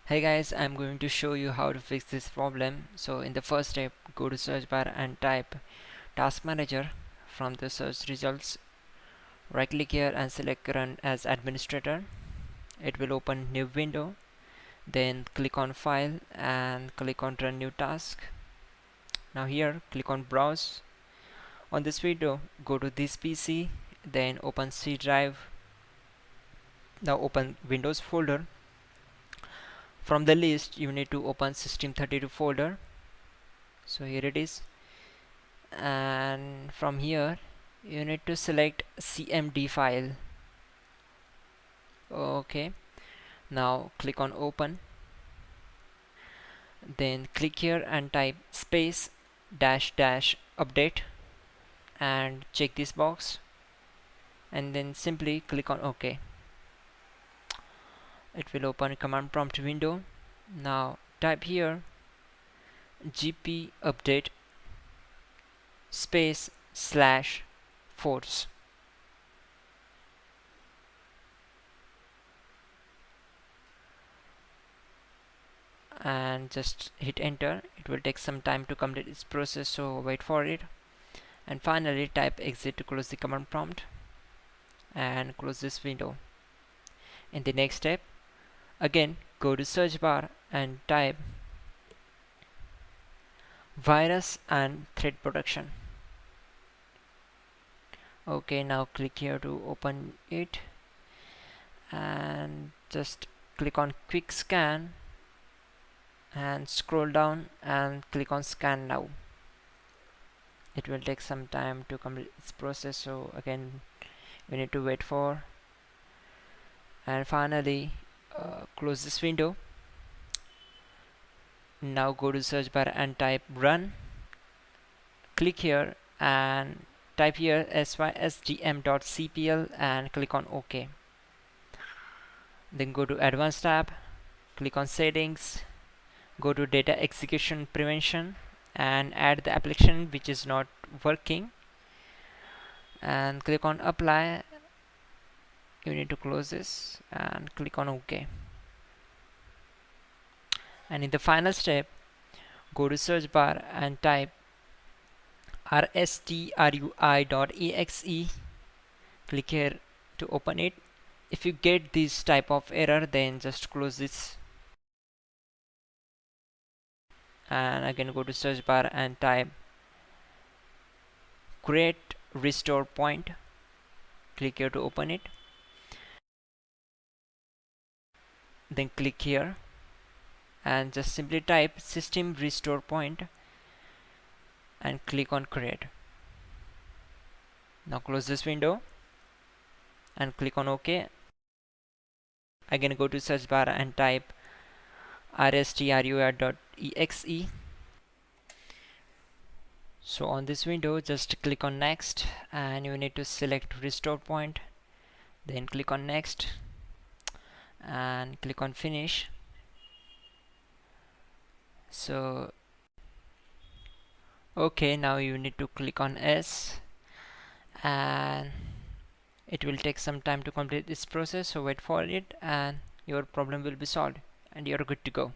Hey guys, I'm going to show you how to fix this problem. So in the first step, go to search bar and type task manager. From the search results, right click here and select run as administrator. It will open new window. Then click on file and click on run new task. Now here click on browse. On this window, go to this PC, then open C drive. Now open Windows folder. From the list you need to open system32 folder. So here it is, and from here you need to select cmd file. Okay, now click on open, then click here and type space dash dash update and check this box, and then simply click on OK. It will open a command prompt window. Now type here gp update space slash force, and just hit enter. It will take some time to complete its process, so wait for it. And finally type exit to close the command prompt and close this window. In the next step, again go to search bar and type virus and threat protection. Okay, now click here to open it and just click on quick scan and scroll down and click on scan now. It will take some time to complete its process, so again we need to wait for. And finally close this window. Now go to search bar and type run. Click here and type here sysgm.cpl and click on OK. Then go to advanced tab, click on settings, go to data execution prevention and add the application which is not working, and click on apply. You need to close this and click on OK. And in the final step, go to search bar and type rstrui.exe. click here to open it. If you get this type of error, then just close this and again go to search bar and type create restore point. Click here to open it, then click here and just simply type system restore point and click on create. Now close this window and click on OK. Again go to search bar and type rstrui.exe. So on this window just click on next and you need to select restore point, then click on next and click on finish. So okay, now you need to click on S and it will take some time to complete this process, so wait for it and your problem will be solved and you're good to go.